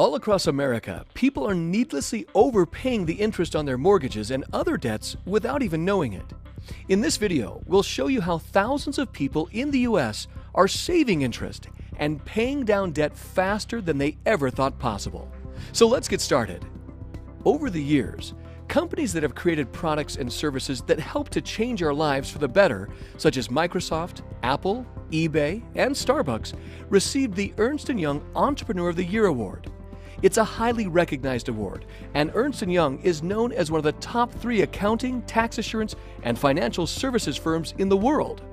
All across America, people are needlessly overpaying the interest on their mortgages and other debts without even knowing it. In this video, we'll show you how thousands of people in the U.S. are saving interest and paying down debt faster than they ever thought possible. So let's get started. Over the years, companies that have created products and services that help to change our lives for the better, such as Microsoft, Apple, eBay, and Starbucks, received the Ernst & Young Entrepreneur of the Year Award. It's a highly recognized award, and Ernst & Young is known as one of the top 3 accounting, tax assurance, and financial services firms in the world.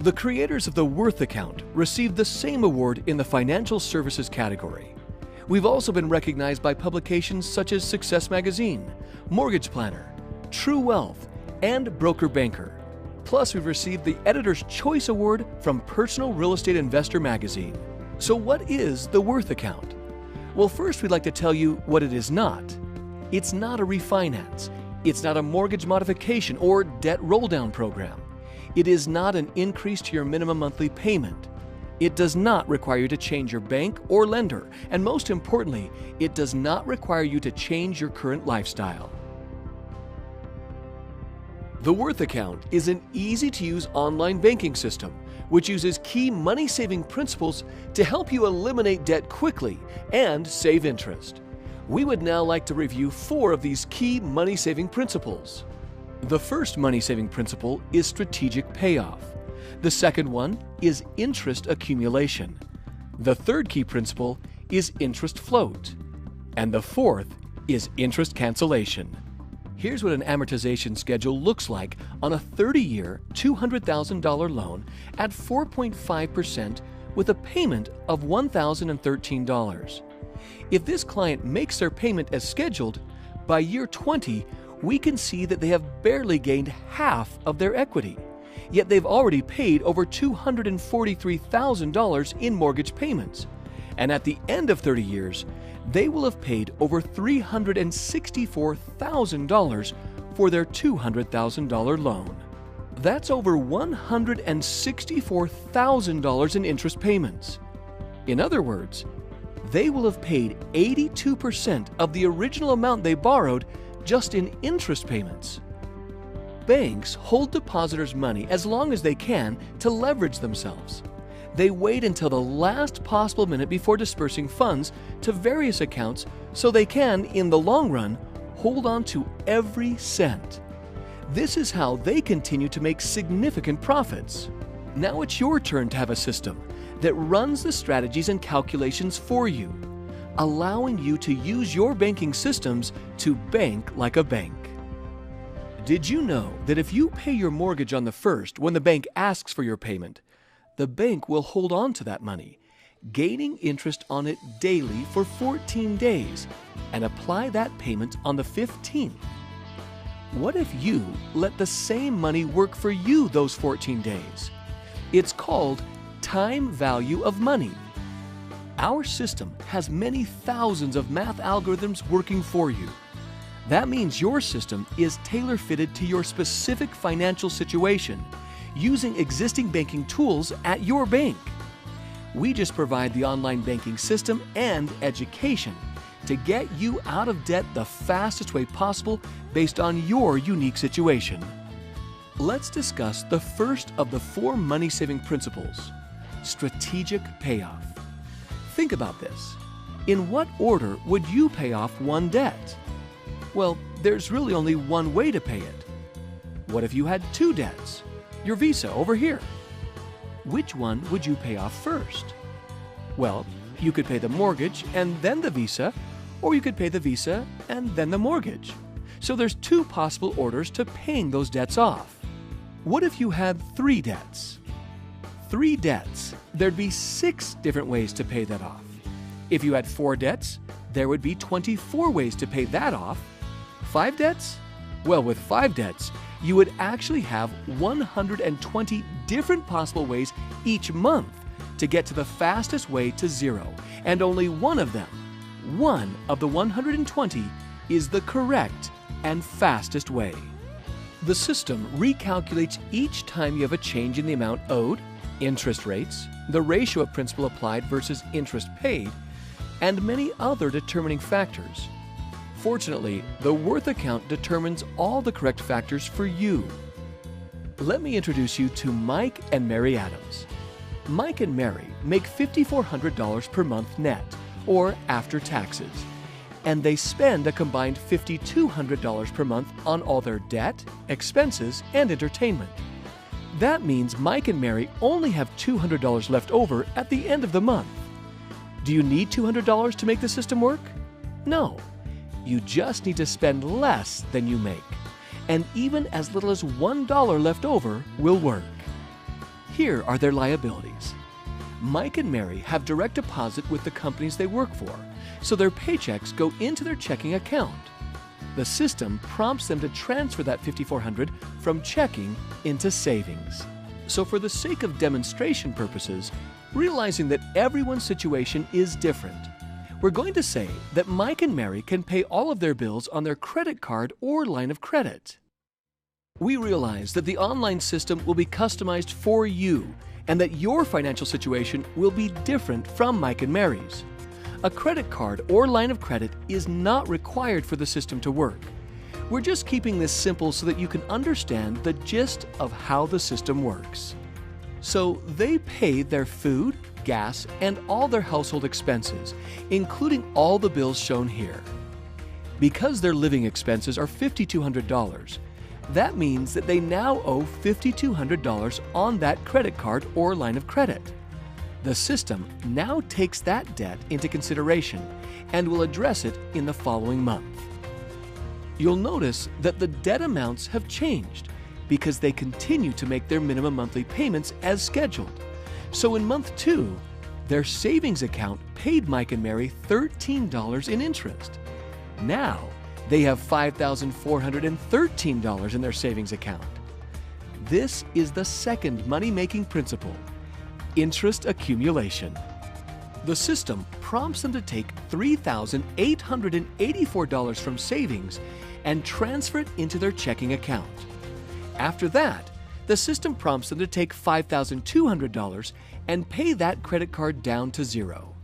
The creators of the Worth Account received the same award in the financial services category. We've also been recognized by publications such as Success Magazine, Mortgage Planner, True Wealth, and Broker Banker. Plus, we've received the Editor's Choice Award from Personal Real Estate Investor Magazine. So what is the Worth Account? Well, first we'd like to tell you what it is not. It's not a refinance. It's not a mortgage modification or debt roll-down program. It is not an increase to your minimum monthly payment. It does not require you to change your bank or lender, and most importantly, it does not require you to change your current lifestyle. The Worth Account is an easy-to-use online banking system which uses key money-saving principles to help you eliminate debt quickly and save interest. We would now like to review 4 of these key money-saving principles. The first money-saving principle is strategic payoff. The second one is interest accumulation. The third key principle is interest float. And the fourth is interest cancellation. Here's what an amortization schedule looks like on a 30-year, $200,000 loan at 4.5% with a payment of $1,013. If this client makes their payment as scheduled, by year 20, we can see that they have barely gained half of their equity. Yet they've already paid over $243,000 in mortgage payments. And at the end of 30 years, they will have paid over $364,000 for their $200,000 loan. That's over $164,000 in interest payments. In other words, they will have paid 82% of the original amount they borrowed just in interest payments. Banks hold depositors' money as long as they can to leverage themselves. They wait until the last possible minute before dispersing funds to various accounts so they can, in the long run, hold on to every cent. This is how they continue to make significant profits. Now it's your turn to have a system that runs the strategies and calculations for you, allowing you to use your banking systems to bank like a bank. Did you know that if you pay your mortgage on the first when the bank asks for your payment, the bank will hold on to that money, gaining interest on it daily for 14 days, and apply that payment on the 15th? What if you let the same money work for you those 14 days? It's called time value of money. Our system has many thousands of math algorithms working for you. That means your system is tailor-fitted to your specific financial situation, using existing banking tools at your bank. We just provide the online banking system and education to get you out of debt the fastest way possible based on your unique situation. Let's discuss the first of the 4 money-saving principles: strategic payoff. Think about this. In what order would you pay off one debt? Well, there's really only one way to pay it. What if you had 2 debts? Your Visa over here. Which one would you pay off first? Well, you could pay the mortgage and then the Visa, or you could pay the Visa and then the mortgage. So there's 2 possible orders to paying those debts off. What if you had 3 debts? 3 debts, there'd be 6 different ways to pay that off. If you had 4 debts, there would be 24 ways to pay that off. 5 debts? Well, with 5 debts, you would actually have 120 different possible ways each month to get to the fastest way to 0, and only one of them, one of the 120, is the correct and fastest way. The system recalculates each time you have a change in the amount owed, interest rates, the ratio of principal applied versus interest paid, and many other determining factors. Fortunately, the Worth account determines all the correct factors for you. Let me introduce you to Mike and Mary Adams. Mike and Mary make $5,400 per month net, or after taxes, and they spend a combined $5,200 per month on all their debt, expenses, and entertainment. That means Mike and Mary only have $200 left over at the end of the month. Do you need $200 to make the system work? No. You just need to spend less than you make, and even as little as $1 left over will work. Here are their liabilities. Mike and Mary have direct deposit with the companies they work for, so their paychecks go into their checking account. The system prompts them to transfer that $5,400 from checking into savings. So for the sake of demonstration purposes, realizing that everyone's situation is different, we're going to say that Mike and Mary can pay all of their bills on their credit card or line of credit. We realize that the online system will be customized for you and that your financial situation will be different from Mike and Mary's. A credit card or line of credit is not required for the system to work. We're just keeping this simple so that you can understand the gist of how the system works. So they pay their food, gas, and all their household expenses, including all the bills shown here. Because their living expenses are $5,200, that means that they now owe $5,200 on that credit card or line of credit. The system now takes that debt into consideration and will address it in the following month. You'll notice that the debt amounts have changed because they continue to make their minimum monthly payments as scheduled. So in month 2, their savings account paid Mike and Mary $13 in interest. Now, they have $5,413 in their savings account. This is the second money-making principle: interest accumulation. The system prompts them to take $3,884 from savings and transfer it into their checking account. After that, the system prompts them to take $5,200 and pay that credit card down to zero.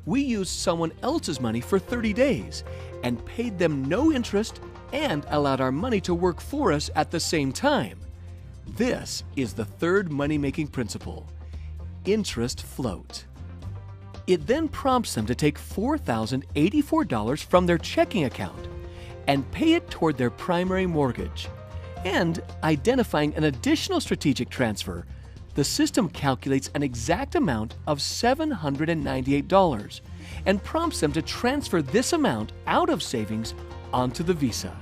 We used someone else's money for 30 days and paid them no interest and allowed our money to work for us at the same time. This is the third money-making principle: interest float. It then prompts them to take $4,084 from their checking account and pay it toward their primary mortgage. And identifying an additional strategic transfer, the system calculates an exact amount of $798 and prompts them to transfer this amount out of savings onto the Visa.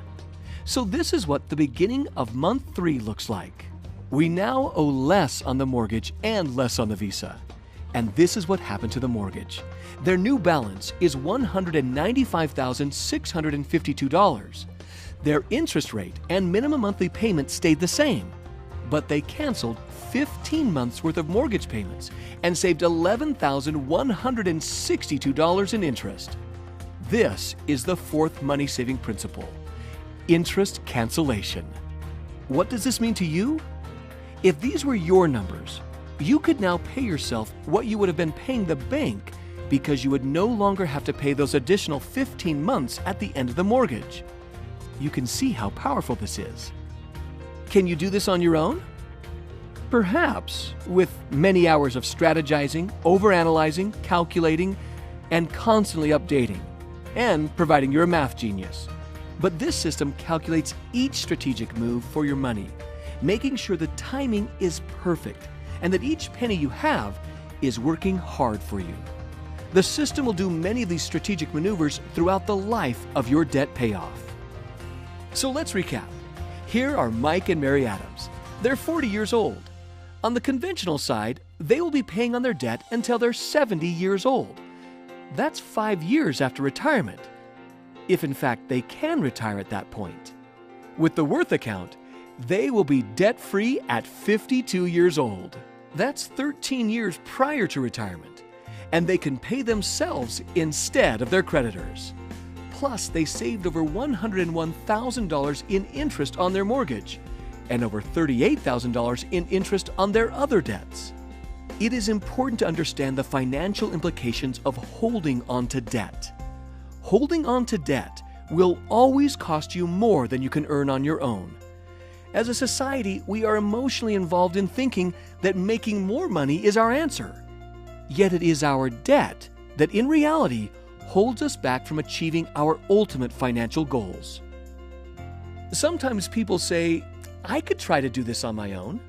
So this is what the beginning of month 3 looks like. We now owe less on the mortgage and less on the Visa. And this is what happened to the mortgage. Their new balance is $195,652. Their interest rate and minimum monthly payment stayed the same, but they canceled 15 months worth of mortgage payments and saved $11,162 in interest. This is the fourth money-saving principle: interest cancellation. What does this mean to you? If these were your numbers, you could now pay yourself what you would have been paying the bank because you would no longer have to pay those additional 15 months at the end of the mortgage. You can see how powerful this is. Can you do this on your own? Perhaps, with many hours of strategizing, overanalyzing, calculating, and constantly updating, and providing you're a math genius. But this system calculates each strategic move for your money, making sure the timing is perfect and that each penny you have is working hard for you. The system will do many of these strategic maneuvers throughout the life of your debt payoff. So let's recap. Here are Mike and Mary Adams. They're 40 years old. On the conventional side, they will be paying on their debt until they're 70 years old. That's 5 years after retirement, if in fact they can retire at that point. With the Worth account, they will be debt-free at 52 years old. That's 13 years prior to retirement, and they can pay themselves instead of their creditors. Plus, they saved over $101,000 in interest on their mortgage and over $38,000 in interest on their other debts. It is important to understand the financial implications of holding on to debt. Holding on to debt will always cost you more than you can earn on your own. As a society, we are emotionally involved in thinking that making more money is our answer. Yet it is our debt that in reality holds us back from achieving our ultimate financial goals. Sometimes people say, I could try to do this on my own.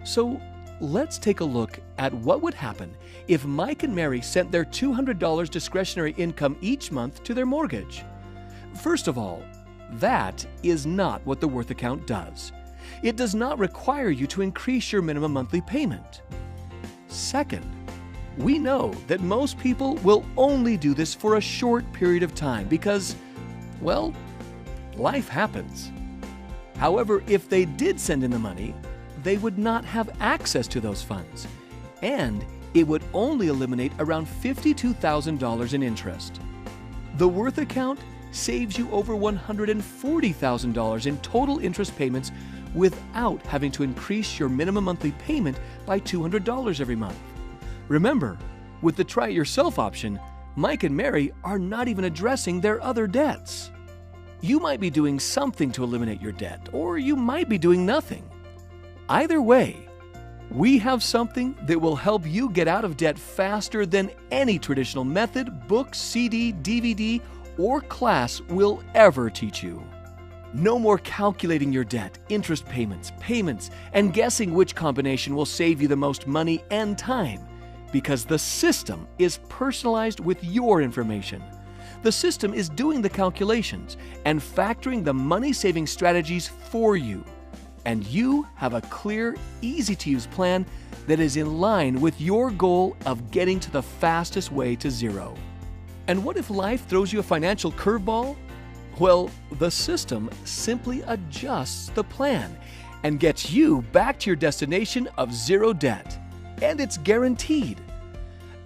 So let's take a look at what would happen if Mike and Mary sent their $200 discretionary income each month to their mortgage. First of all, that is not what the Worth account does. It does not require you to increase your minimum monthly payment. Second, we know that most people will only do this for a short period of time because, well, life happens. However, if they did send in the money, they would not have access to those funds, and it would only eliminate around $52,000 in interest. The Worth account saves you over $140,000 in total interest payments without having to increase your minimum monthly payment by $200 every month. Remember, with the Try It Yourself option, Mike and Mary are not even addressing their other debts. You might be doing something to eliminate your debt, or you might be doing nothing. Either way, we have something that will help you get out of debt faster than any traditional method, book, CD, DVD, or class will ever teach you. No more calculating your debt, interest payments, and guessing which combination will save you the most money and time, because the system is personalized with your information. The system is doing the calculations and factoring the money-saving strategies for you. And you have a clear, easy-to-use plan that is in line with your goal of getting to the fastest way to zero. And what if life throws you a financial curveball? Well, the system simply adjusts the plan and gets you back to your destination of zero debt. And it's guaranteed.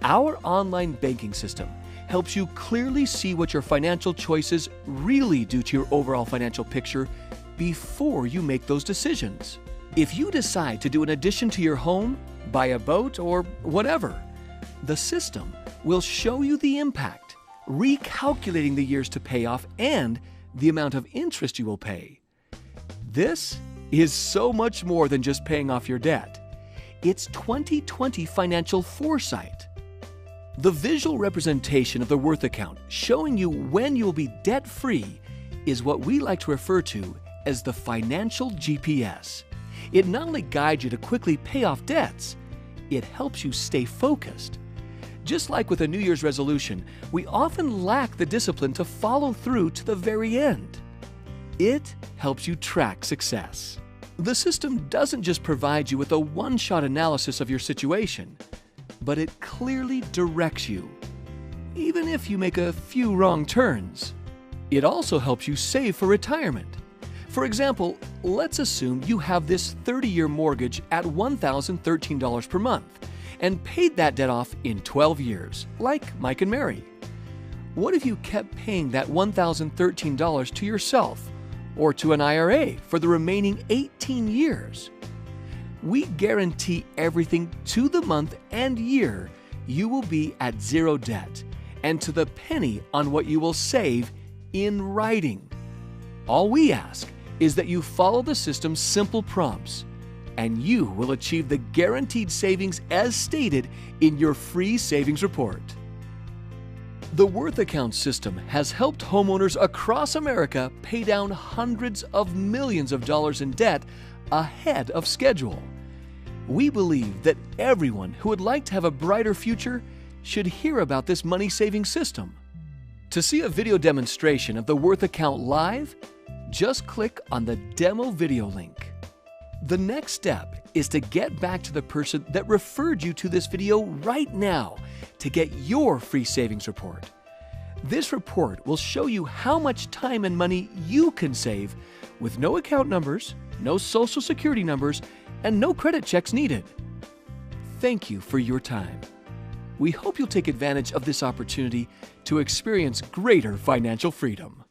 Our online banking system helps you clearly see what your financial choices really do to your overall financial picture before you make those decisions. If you decide to do an addition to your home, buy a boat, or whatever, the system will show you the impact, recalculating the years to pay off and the amount of interest you will pay. This is so much more than just paying off your debt. It's 2020 financial foresight. The visual representation of the Worth account showing you when you will be debt-free is what we like to refer to as the financial GPS. It not only guides you to quickly pay off debts, it helps you stay focused. Just like with a New Year's resolution, we often lack the discipline to follow through to the very end. It helps you track success. The system doesn't just provide you with a one-shot analysis of your situation, but it clearly directs you, even if you make a few wrong turns. It also helps you save for retirement. For example, let's assume you have this 30-year mortgage at $1,013 per month and paid that debt off in 12 years, like Mike and Mary. What if you kept paying that $1,013 to yourself or to an IRA for the remaining 18 years? We guarantee everything to the month and year you will be at zero debt and to the penny on what you will save in writing. All we ask is that you follow the system's simple prompts, and you will achieve the guaranteed savings as stated in your free savings report. The Worth account system has helped homeowners across America pay down hundreds of millions of dollars in debt ahead of schedule. We believe that everyone who would like to have a brighter future should hear about this money-saving system. To see a video demonstration of the Worth account live, just click on the demo video link. The next step is to get back to the person that referred you to this video right now to get your free savings report. This report will show you how much time and money you can save with no account numbers, no social security numbers, and no credit checks needed. Thank you for your time. We hope you'll take advantage of this opportunity to experience greater financial freedom.